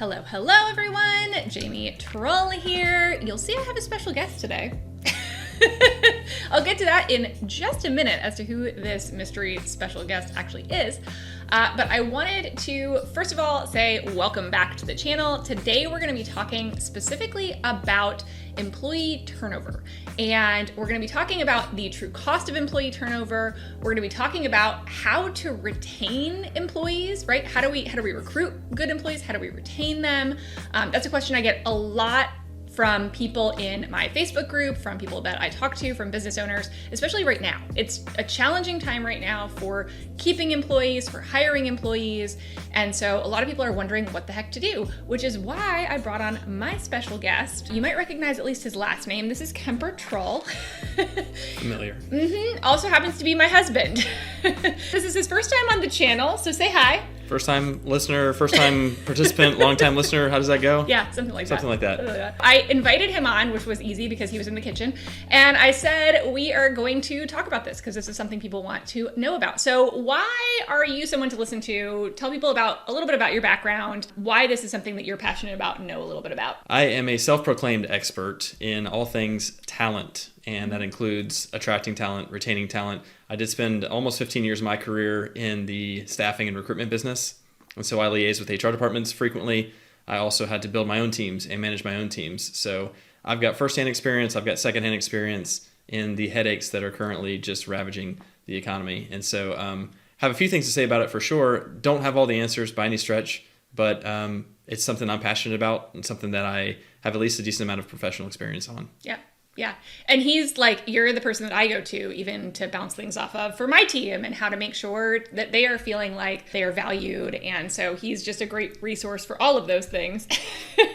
Hello, hello everyone. Jamie Trull here. You'll see I have a special guest today. I'll get to that in just a minute as to who this mystery special guest actually is. But I wanted to, first of all, say welcome back to the channel. Today we're going to be talking specifically about employee turnover. And we're going to be talking about the true cost of employee turnover. We're going to be talking about how to retain employees, right? How do we recruit good employees? How do we retain them? That's a question I get a lot from people in my Facebook group, from people that I talk to, from business owners, especially right now. It's a challenging time right now for keeping employees, for hiring employees. And so a lot of people are wondering what the heck to do, which is why I brought on my special guest. You might recognize at least his last name. This is Kemper Trull. Familiar. Also happens to be my husband. This is his first time on the channel, so say hi. First time listener, first time participant, long time listener. How does that go? Yeah, something like that. I invited him on, which was easy because he was in the kitchen. And I said, we are going to talk about this because this is something people want to know about. So why are you someone to listen to? Tell people a little bit about your background, why this is something that you're passionate about and know a little bit about. I am a self-proclaimed expert in all things talent, and that includes attracting talent, retaining talent. I did spend almost 15 years of my career in the staffing and recruitment business. And so I liaise with HR departments frequently. I also had to build my own teams and manage my own teams. So I've got firsthand experience. I've got secondhand experience in the headaches that are currently just ravaging the economy. And so have a few things to say about it for sure. Don't have all the answers by any stretch, but it's something I'm passionate about and something that I have at least a decent amount of professional experience on. Yeah. And he's like, you're the person that I go to even to bounce things off of for my team and how to make sure that they are feeling like they are valued. And so he's just a great resource for all of those things.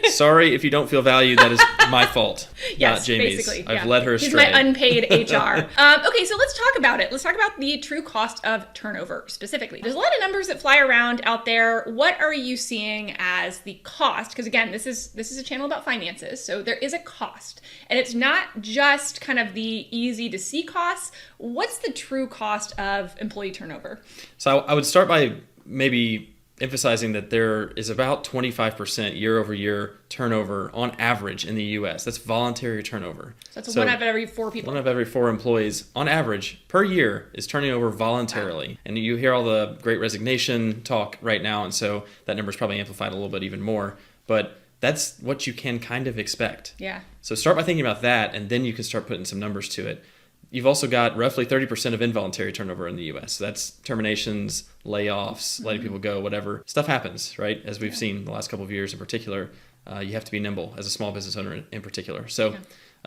Sorry if you don't feel valued. That is my fault, yes, not Jamie's. Basically, I've led her astray. He's my unpaid HR. Okay, so let's talk about it. Let's talk about the true cost of turnover specifically. There's a lot of numbers that fly around out there. What are you seeing as the cost? Because again, this is a channel about finances, so there is a cost. And it's not just kind of the easy to see costs. What's the true cost of employee turnover? So I would start by maybe emphasizing that there is about 25% year over year turnover on average in the US. That's voluntary turnover. So that's one out of every 4 people. One out of every 4 employees on average per year is turning over voluntarily. Wow. And you hear all the Great Resignation talk right now. And so that number is probably amplified a little bit even more. But that's what you can kind of expect. Yeah. So start by thinking about that, and then you can start putting some numbers to it. You've also got roughly 30% of involuntary turnover in the U.S. So that's terminations, layoffs, letting people go, whatever. Stuff happens, right? As we've seen the last couple of years in particular, you have to be nimble as a small business owner in particular. So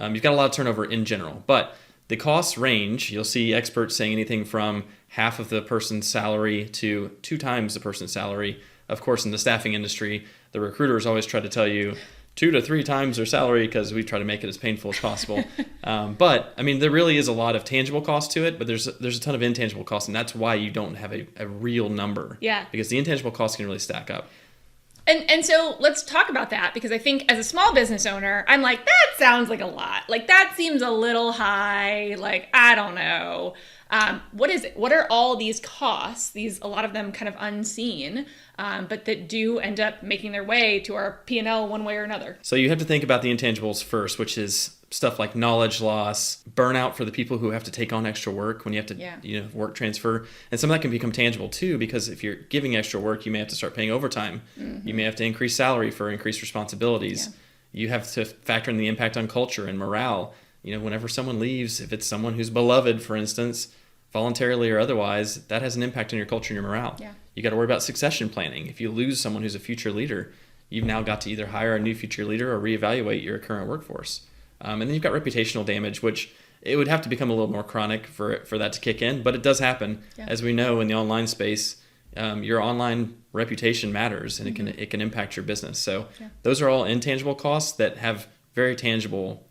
you've got a lot of turnover in general. But the costs range. You'll see experts saying anything from half of the person's salary to 2 times the person's salary. Of course, in the staffing industry, the recruiters always try to tell you 2 to 3 times their salary because we try to make it as painful as possible. But I mean, there really is a lot of tangible cost to it, but there's a ton of intangible costs, and that's why you don't have a real number. Yeah. Because the intangible costs can really stack up. And so let's talk about that, because I think as a small business owner, I'm like, that sounds like a lot. Like, that seems a little high. Like, I don't know. What is it? What are all these costs? A lot of them kind of unseen, but that do end up making their way to our P&L one way or another. So you have to think about the intangibles first, which is stuff like knowledge loss, burnout for the people who have to take on extra work when you have to work transfer. And some of that can become tangible too, because if you're giving extra work, you may have to start paying overtime. You may have to increase salary for increased responsibilities. You have to factor in the impact on culture and morale. Whenever someone leaves, if it's someone who's beloved, for instance, voluntarily or otherwise, that has an impact on your culture and your morale. You got to worry about succession planning. If you lose someone who's a future leader, you've now got to either hire a new future leader or reevaluate your current workforce. And then you've got reputational damage, which it would have to become a little more chronic for that to kick in, but it does happen. As we know in the online space, your online reputation matters, and it can impact your business. So those are all intangible costs that have very tangible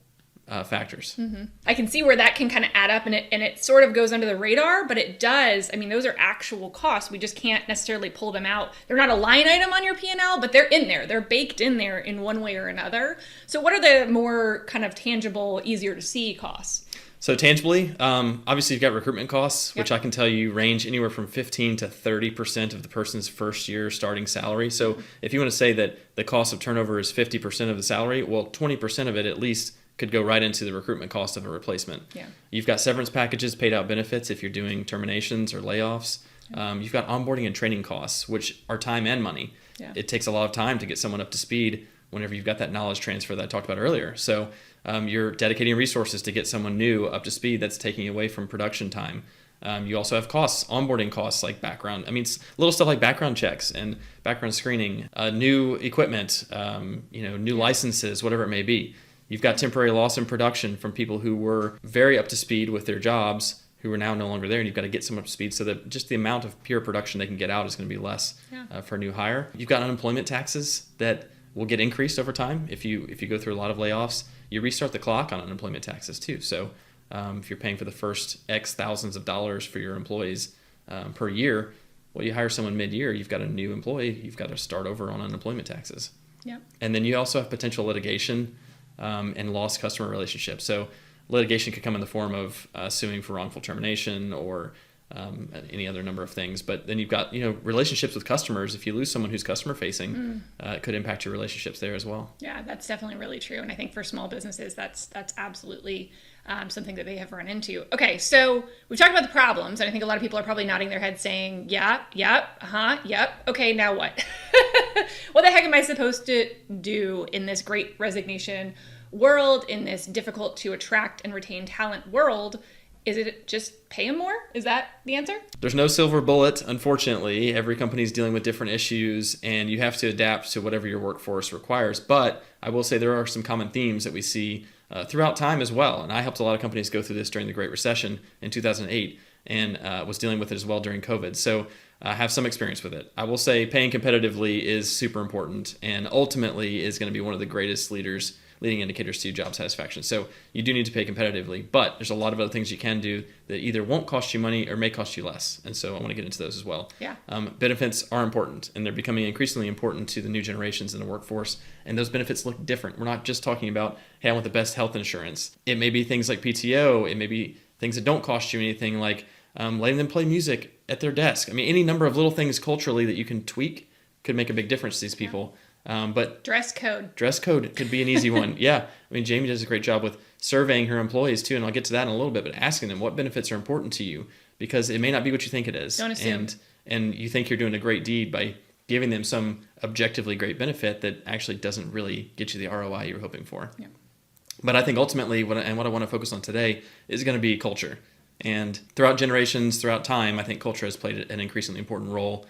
factors. I can see where that can kind of add up, and it sort of goes under the radar, but it does. I mean, those are actual costs. We just can't necessarily pull them out. They're not a line item on your P&L, but they're in there. They're baked in there in one way or another. So what are the more kind of tangible, easier to see costs? So tangibly, obviously you've got recruitment costs, which I can tell you range anywhere from 15 to 30% of the person's first year starting salary. So if you want to say that the cost of turnover is 50% of the salary, well, 20% of it at least could go right into the recruitment cost of a replacement. Yeah. You've got severance packages, paid out benefits if you're doing terminations or layoffs. You've got onboarding and training costs, which are time and money. Yeah. It takes a lot of time to get someone up to speed whenever you've got that knowledge transfer that I talked about earlier. So you're dedicating resources to get someone new up to speed that's taking away from production time. You also have costs, onboarding costs like background. I mean, little stuff like background checks and background screening, new equipment, new licenses, whatever it may be. You've got temporary loss in production from people who were very up to speed with their jobs who are now no longer there, and you've got to get someone up to speed so that just the amount of pure production they can get out is going to be less for a new hire. You've got unemployment taxes that will get increased over time. If you go through a lot of layoffs, you restart the clock on unemployment taxes too. So if you're paying for the first X thousands of dollars for your employees per year, well, you hire someone mid-year, you've got a new employee, you've got to start over on unemployment taxes. Yep. And then you also have potential litigation and lost customer relationships. So litigation could come in the form of suing for wrongful termination or any other number of things. But then you've got relationships with customers. If you lose someone who's customer facing, it could impact your relationships there as well. Yeah, that's definitely really true. And I think for small businesses, that's absolutely something that they have run into. Okay, so we've talked about the problems, and I think a lot of people are probably nodding their head saying, yep. Okay, now what? What the heck am I supposed to do in this Great Resignation world, in this difficult to attract and retain talent world? Is it just pay them more? Is that the answer? There's no silver bullet, unfortunately. Every company is dealing with different issues, and you have to adapt to whatever your workforce requires. But I will say there are some common themes that we see throughout time as well. And I helped a lot of companies go through this during the Great Recession in 2008 and was dealing with it as well during COVID. So I have some experience with it. I will say paying competitively is super important and ultimately is going to be one of the greatest leading indicators to job satisfaction. So you do need to pay competitively, but there's a lot of other things you can do that either won't cost you money or may cost you less. And so I want to get into those as well. Yeah. Benefits are important, and they're becoming increasingly important to the new generations in the workforce. And those benefits look different. We're not just talking about, hey, I want the best health insurance. It may be things like PTO. It may be things that don't cost you anything, like letting them play music at their desk. I mean, any number of little things culturally that you can tweak could make a big difference to these people. But dress code could be an easy one. Yeah. I mean, Jamie does a great job with surveying her employees too, and I'll get to that in a little bit, but asking them what benefits are important to you, because it may not be what you think it is. Don't assume. And you think you're doing a great deed by giving them some objectively great benefit that actually doesn't really get you the ROI you were hoping for. Yeah. But I think ultimately what I want to focus on today is going to be culture. And throughout generations, throughout time, I think culture has played an increasingly important role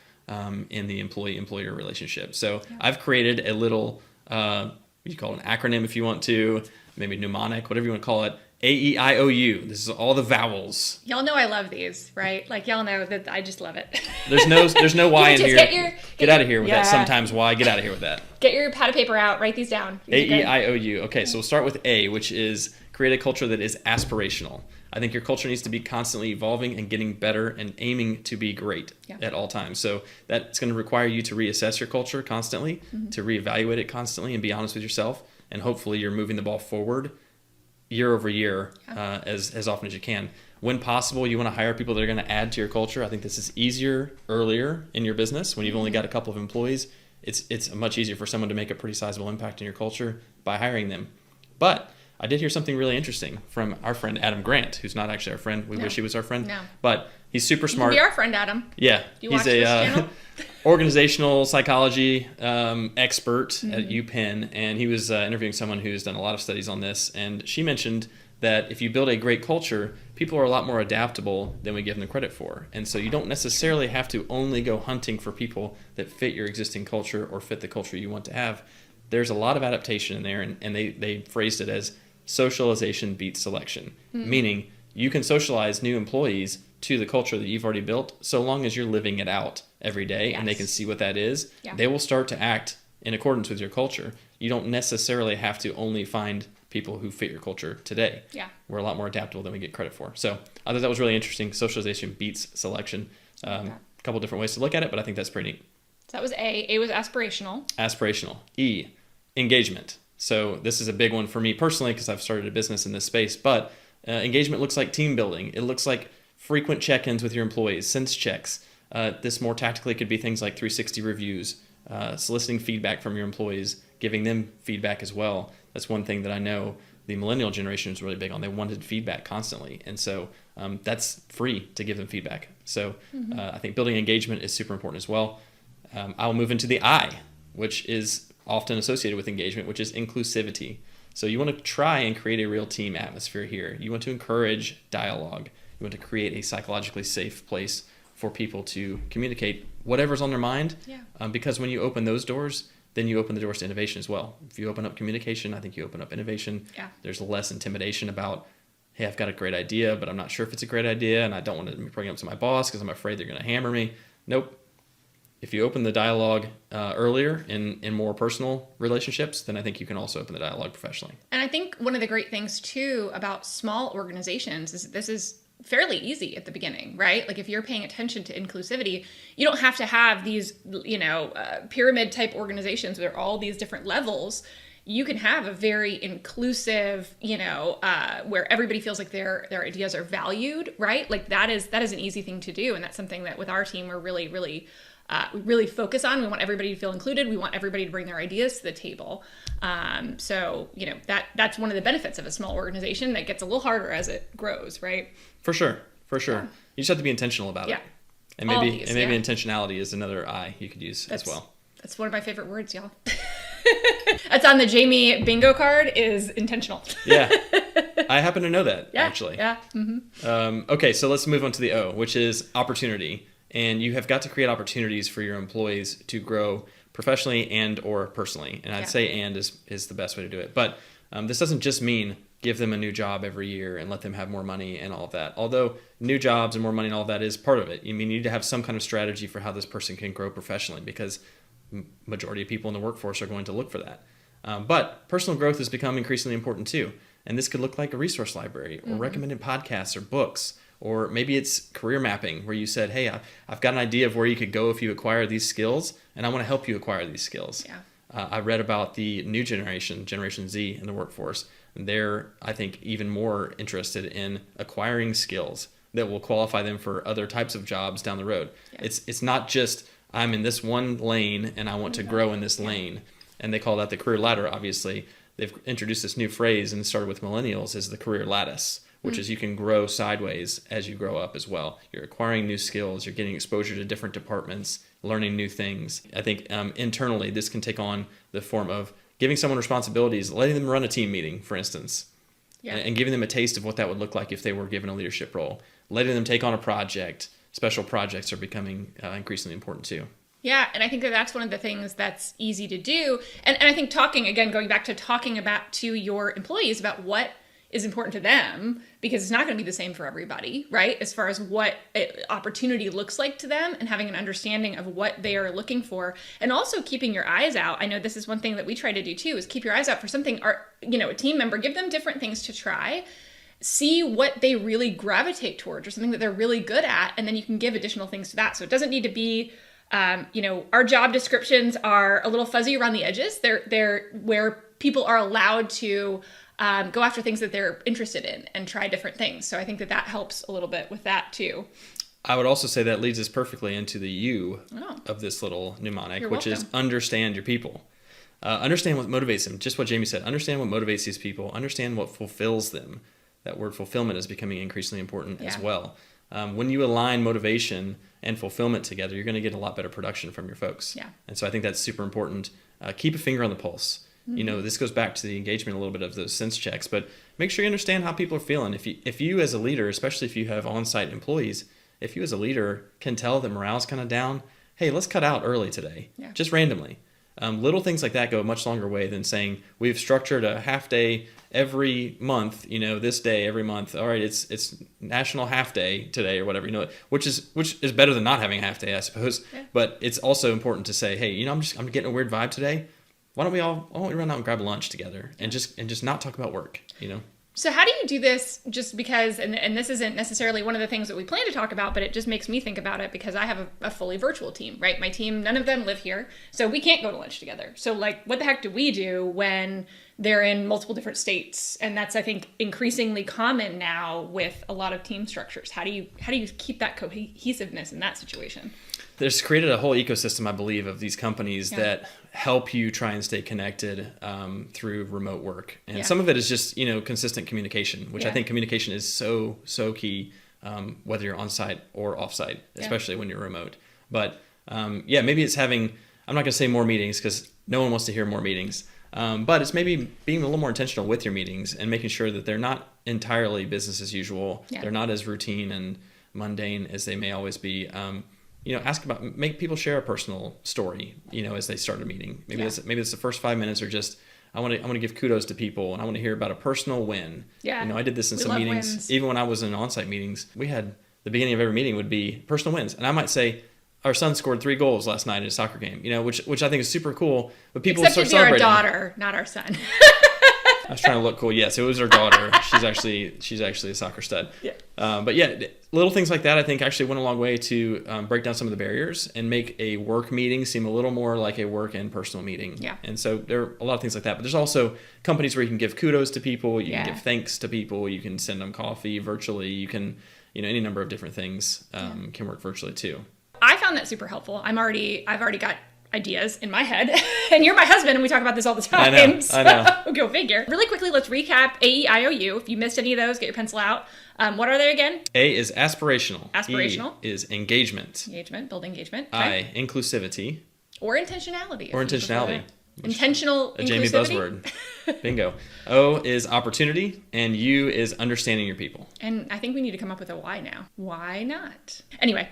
in the employee-employer relationship. So I've created a little, you call it an acronym if you want to, maybe mnemonic, whatever you want to call it, AEIOU. This is all the vowels. Y'all know I love these, right? Like y'all know that I just love it. There's no Y in here. Get out of here with that. Sometimes Y. Get out of here with that. Get your pad of paper out. Write these down. AEIOU. Okay, so we'll start with A, which is create a culture that is aspirational. I think your culture needs to be constantly evolving and getting better and aiming to be great at all times. So that's going to require you to reassess your culture constantly, to reevaluate it constantly and be honest with yourself. And hopefully you're moving the ball forward year over year as often as you can. When possible, you want to hire people that are going to add to your culture. I think this is easier earlier in your business when you've only got a couple of employees. It's much easier for someone to make a pretty sizable impact in your culture by hiring them. But I did hear something really interesting from our friend Adam Grant, who's not actually our friend. We wish he was our friend. No. But he's super smart. You can be our friend, Adam. Yeah. He's a organizational psychology expert at UPenn, and he was interviewing someone who's done a lot of studies on this, and she mentioned that if you build a great culture, people are a lot more adaptable than we give them credit for. And so you don't necessarily have to only go hunting for people that fit your existing culture or fit the culture you want to have. There's a lot of adaptation in there, and they phrased it as socialization beats selection, meaning you can socialize new employees to the culture that you've already built so long as you're living it out every day and they can see what that is. They will start to act in accordance with your culture. You don't necessarily have to only find people who fit your culture today. We're a lot more adaptable than we get credit for. So I thought that was really interesting. Socialization beats selection. A couple different ways to look at it, but I think that's pretty neat. So that was A. A was aspirational. Aspirational. E, engagement. So this is a big one for me personally because I've started a business in this space, but Engagement looks like team building. It looks like frequent check-ins with your employees, sense checks. This more tactically could be things like 360 reviews, soliciting feedback from your employees, giving them feedback as well. That's one thing that I know the millennial generation is really big on. They wanted feedback constantly. And so that's free to give them feedback. So I think building engagement is super important as well. I'll move into the I, which is often associated with engagement, which is inclusivity. So you want to try and create a real team atmosphere here. You want to encourage dialogue. You want to create a psychologically safe place for people to communicate whatever's on their mind. Yeah. Because when you open those doors, then you open the doors to innovation as well. If you open up communication, I think you open up innovation. Yeah. There's less intimidation about, hey, I've got a great idea, but I'm not sure if it's a great idea, and I don't want to bring it up to my boss because I'm afraid they're going to hammer me. Nope. If you open the dialogue earlier in more personal relationships, then I think you can also open the dialogue professionally. And I think one of the great things, too, about small organizations is this is fairly easy at the beginning, right? Like if you're paying attention to inclusivity, you don't have to have these, pyramid type organizations where all these different levels. You can have a very inclusive, where everybody feels like their ideas are valued, right? Like that is an easy thing to do. And that's something that with our team, we're really, we really focus on. We want everybody to feel included. We want everybody to bring their ideas to the table. So that's one of the benefits of a small organization that gets a little harder as it grows, right? For sure. Yeah. You just have to be intentional about it. And maybe intentionality is another I you could use as well. That's one of my favorite words, y'all. That's on the Jamie bingo card is intentional. Yeah. I happen to know that, actually. Yeah. Mm-hmm. Okay, so let's move on to the O, which is opportunity. And you have got to create opportunities for your employees to grow professionally and or personally. And I'd say and is the best way to do it. But this doesn't just mean give them a new job every year and let them have more money and all of that. Although new jobs and more money and all of that is part of it. You need to have some kind of strategy for how this person can grow professionally, because majority of people in the workforce are going to look for that. But personal growth has become increasingly important too. And this could look like a resource library or recommended podcasts or books. Or maybe it's career mapping where you said, hey, I've got an idea of where you could go if you acquire these skills, and I want to help you acquire these skills. Yeah. I read about the new Generation Z in the workforce. And they're, I think, even more interested in acquiring skills that will qualify them for other types of jobs down the road. Yeah. It's not just, I'm in this one lane and I want to grow in this lane. And they call that the career ladder, obviously. They've introduced this new phrase, and it started with millennials, is the career lattice, which is you can grow sideways as you grow up as well. You're acquiring new skills, you're getting exposure to different departments, learning new things. I think internally this can take on the form of giving someone responsibilities, letting them run a team meeting, for instance, and giving them a taste of what that would look like if they were given a leadership role. Letting them take on a project. Special projects are becoming increasingly important too. Yeah, and I think that's one of the things that's easy to do. And I think going back to talking about to your employees about what is important to them, because it's not going to be the same for everybody, right? As far as what opportunity looks like to them, and having an understanding of what they are looking for, and also keeping your eyes out. I know this is one thing that we try to do too, is keep your eyes out for something, or, a team member, give them different things to try, see what they really gravitate towards or something that they're really good at, and then you can give additional things to that. So it doesn't need to be, our job descriptions are a little fuzzy around the edges. They're where people are allowed to go after things that they're interested in and try different things. So I think that helps a little bit with that too. I would also say that leads us perfectly into the U of this little mnemonic, which is understand your people. Understand what motivates them. Just what Jamie said. Understand what motivates these people. Understand what fulfills them. That word fulfillment is becoming increasingly important as well. When you align motivation and fulfillment together, you're going to get a lot better production from your folks. Yeah. And so I think that's super important. Keep a finger on the pulse. This goes back to the engagement a little bit of those sense checks, but make sure you understand how people are feeling. If you as a leader, especially if you have on-site employees, if you as a leader can tell that morale's kind of down, hey, let's cut out early today, just randomly. Little things like that go a much longer way than saying we've structured a half day every month, this day every month. All right, it's National Half Day today or whatever, which is better than not having a half day, I suppose. Yeah. But it's also important to say, hey, I'm getting a weird vibe today. Why don't we run out and grab lunch together and just not talk about work, So how do you do this, just because, and this isn't necessarily one of the things that we plan to talk about, but it just makes me think about it because I have a fully virtual team, right? My team, none of them live here, so we can't go to lunch together. So like, what the heck do we do when they're in multiple different states? And that's, I think, increasingly common now with a lot of team structures. How do you keep that cohesiveness in that situation? There's created a whole ecosystem, I believe, of these companies that help you try and stay connected through remote work. And some of it is just, consistent communication, which I think communication is so key, whether you're on site or off site, especially when you're remote. But maybe it's having, I'm not going to say more meetings because no one wants to hear more meetings. But it's maybe being a little more intentional with your meetings and making sure that they're not entirely business as usual. Yeah. They're not as routine and mundane as they may always be. Make people share a personal story, as they start a meeting. Maybe it's the first 5 minutes are just, I want to give kudos to people and I want to hear about a personal win. Yeah. I did this in some meetings. Wins. Even when I was in on-site meetings, we had the beginning of every meeting would be personal wins. And I might say, our son scored 3 goals last night in a soccer game, which I think is super cool. But people start celebrating. Except our daughter, not our son. I was trying to look cool. Yes, it was our daughter. She's actually a soccer stud. Yeah. But little things like that I think actually went a long way to break down some of the barriers and make a work meeting seem a little more like a work and personal meeting. Yeah. And so there are a lot of things like that. But there's also companies where you can give kudos to people. You can give thanks to people. You can send them coffee virtually. You can, any number of different things can work virtually too. I found that super helpful. I've already got ideas in my head, and you're my husband and we talk about this all the time. I know. Go figure. Really quickly, let's recap AEIOU. If you missed any of those, get your pencil out. What are they again? A is aspirational. E is engagement. Build engagement. Okay. I, inclusivity. Or intentionality. Intentional inclusivity. A Jamie buzzword. Bingo. O is opportunity, and U is understanding your people. And I think we need to come up with a why now. Why not? Anyway,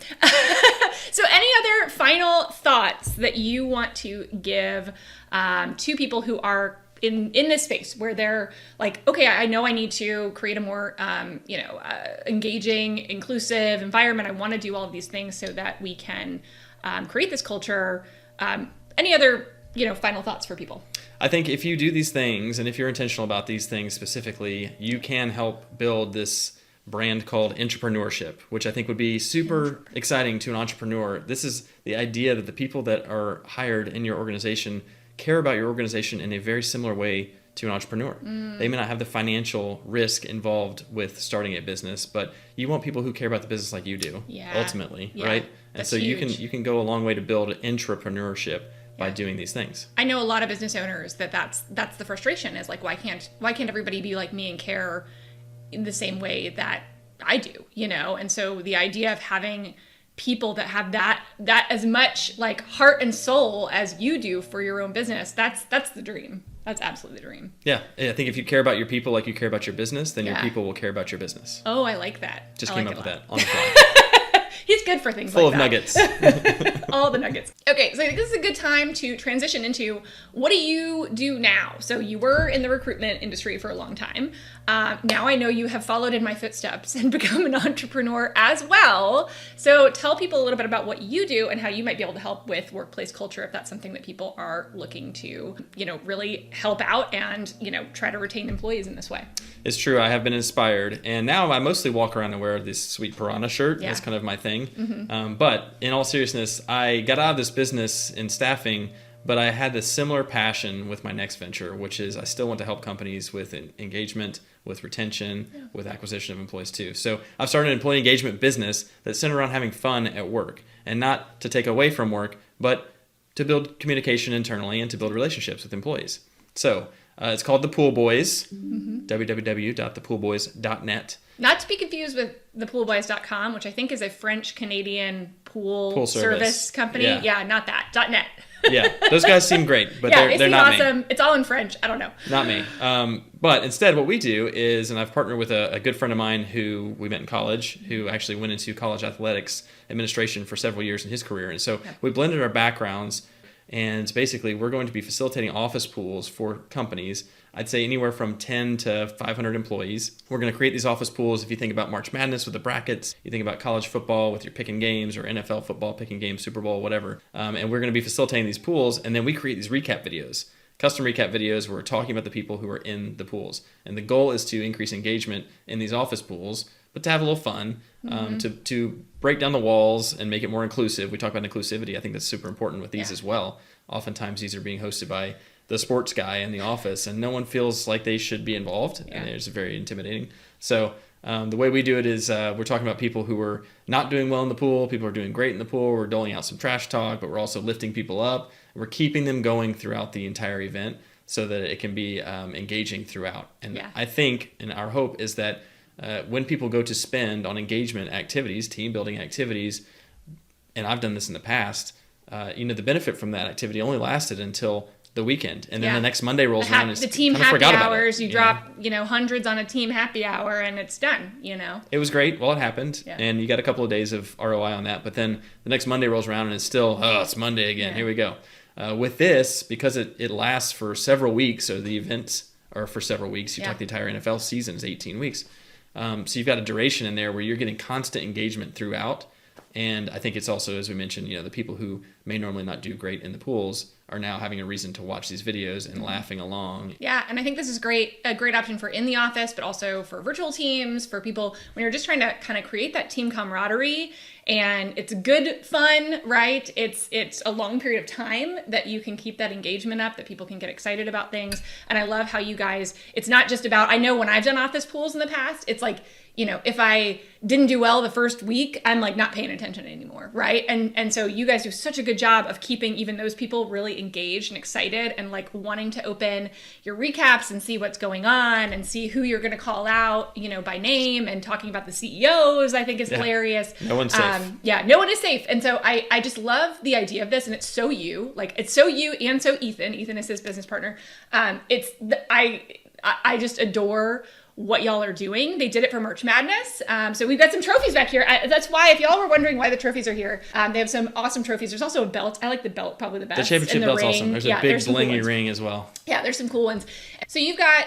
so any other final thoughts that you want to give to people who are in this space where they're like, okay, I know I need to create a more, engaging, inclusive environment. I want to do all of these things so that we can create this culture. Any other final thoughts for people? I think if you do these things and if you're intentional about these things specifically, you can help build this brand called entrepreneurship, which I think would be super exciting to an entrepreneur. This is the idea that the people that are hired in your organization care about your organization in a very similar way to an entrepreneur. They may not have the financial risk involved with starting a business, but you want people who care about the business like you do, ultimately, right? And so huge. you can go a long way to build entrepreneurship by doing these things. I know a lot of business owners that's the frustration is like, why can't everybody be like me and care in the same way that I do, And so the idea of having people that have that as much like heart and soul as you do for your own business, that's the dream. That's absolutely the dream. Yeah. I think if you care about your people like you care about your business, then your people will care about your business. Oh, I like that. Just came up with that on the fly. He's good for things Full like of that. nuggets. All the nuggets. Okay, so I think this is a good time to transition into what do you do now? So you were in the recruitment industry for a long time. Now I know you have followed in my footsteps and become an entrepreneur as well. So tell people a little bit about what you do and how you might be able to help with workplace culture if that's something that people are looking to, really help out and, try to retain employees in this way. It's true. I have been inspired. And now I mostly walk around and wear this sweet Piranha shirt. Yeah. That's kind of my thing. Mm-hmm. But in all seriousness, I got out of this business in staffing, but I had this similar passion with my next venture, which is I still want to help companies with engagement, with retention, with acquisition of employees too. So I've started an employee engagement business that's centered around having fun at work and not to take away from work, but to build communication internally and to build relationships with employees. So it's called The Pool Boys, www.thepoolboys.net. Not to be confused with thepoolboys.com, which I think is a French-Canadian pool service company. Yeah, not that. .net. Yeah, those guys seem great, but they're not awesome. Me. It's all in French. I don't know. Not me. But instead, what we do is, and I've partnered with a good friend of mine who we met in college, who actually went into college athletics administration for several years in his career. And so we blended our backgrounds, and basically we're going to be facilitating office pools for companies. I'd say anywhere from 10 to 500 employees. We're going to create these office pools. If you think about March Madness with the brackets, you think about college football with your picking games, or NFL football, picking games, Super Bowl, whatever. And we're going to be facilitating these pools, and then we create these recap videos. custom recap videos where we're talking about the people who are in the pools. And the goal is to increase engagement in these office pools, but to have a little fun, to break down the walls and make it more inclusive. We talk about inclusivity. I think that's super important with these as well. Oftentimes these are being hosted by the sports guy in the office, and no one feels like they should be involved, and it's very intimidating. So the way we do it is we're talking about people who are not doing well in the pool, people who are doing great in the pool. We're doling out some trash talk, but we're also lifting people up. We're keeping them going throughout the entire event so that it can be engaging throughout. And I think, and our hope is that when people go to spend on engagement activities, team building activities, and I've done this in the past, the benefit from that activity only lasted until the weekend, and then the next Monday rolls around and the team happy hours, you drop hundreds on a team happy hour and it's done. It was great while it happened, and you got a couple of days of ROI on that, but then the next Monday rolls around and it's still it's Monday again. Here we go. With this, because it lasts for several weeks, or the events are for several weeks, you talk the entire NFL season is 18 weeks, so you've got a duration in there where you're getting constant engagement throughout. And I think it's also, as we mentioned, the people who may normally not do great in the pools are now having a reason to watch these videos and laughing along. Yeah, and I think this is a great option for in the office, but also for virtual teams, for people when you're just trying to kind of create that team camaraderie, and it's good fun, right? It's a long period of time that you can keep that engagement up, that people can get excited about things. And I love how you guys, it's not just about, I know when I've done office pools in the past, it's like, if I didn't do well the first week, I'm like not paying attention anymore, right? And so you guys do such a good job of keeping even those people really engaged and excited and like wanting to open your recaps and see what's going on and see who you're going to call out, by name, and talking about the CEOs, I think is hilarious. No one's safe. No one is safe. And so I just love the idea of this, and it's so you, it's so you and so Ethan. Ethan is his business partner. I just adore what y'all are doing. They did it for March Madness. So we've got some trophies back here. That's why, if y'all were wondering why the trophies are here, they have some awesome trophies. There's also a belt. I like the belt probably the best. The championship belt's awesome. There's a big blingy ring as well. Yeah, there's some cool ones. So you've got,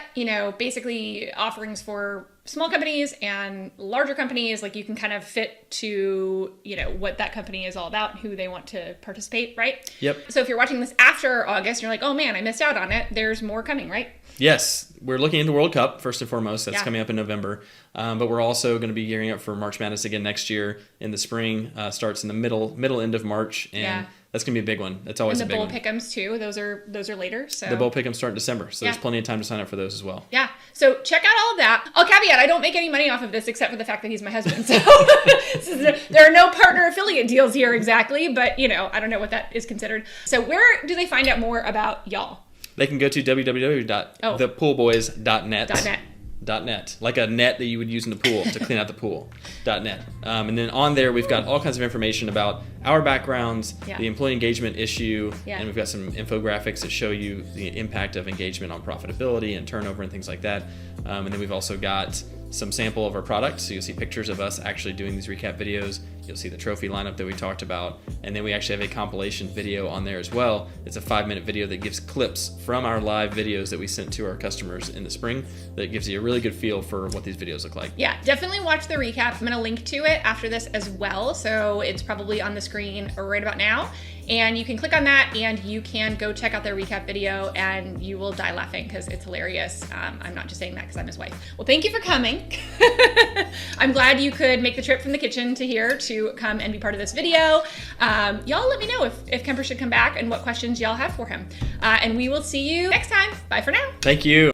basically offerings for small companies and larger companies. Like you can kind of fit to, what that company is all about and who they want to participate, right? Yep. So if you're watching this after August, you're like, oh man, I missed out on it. There's more coming, right? Yes, we're looking into World Cup first and foremost. That's coming up in November. But we're also going to be gearing up for March Madness again next year in the spring. Starts in the middle end of March, and that's going to be a big one. That's always a big one. And the bowl pick'ems too. Those are later. So the bowl pick'ems start in December, so there's plenty of time to sign up for those as well. Yeah. So check out all of that. I'll caveat, I don't make any money off of this except for the fact that he's my husband. So there are no partner affiliate deals here exactly, but I don't know what that is considered. So where do they find out more about y'all? They can go to www.thepoolboys.net. .net, like a net that you would use in the pool to clean out the pool. .net. And then on there, we've got all kinds of information about our backgrounds, the employee engagement issue, and we've got some infographics that show you the impact of engagement on profitability and turnover and things like that. And then we've also got some sample of our product, so you'll see pictures of us actually doing these recap videos. You'll see the trophy lineup that we talked about, and then we actually have a compilation video on there as well. It's a 5-minute video that gives clips from our live videos that we sent to our customers in the spring that gives you a really good feel for what these videos look like. Yeah, definitely watch the recap. I'm going to link to it after this as well, so it's probably on the screen right about now. And you can click on that and you can go check out their recap video and you will die laughing because it's hilarious. I'm not just saying that because I'm his wife. Well, thank you for coming. I'm glad you could make the trip from the kitchen to here to come and be part of this video. Y'all let me know if Kemper should come back and what questions y'all have for him. And we will see you next time. Bye for now. Thank you.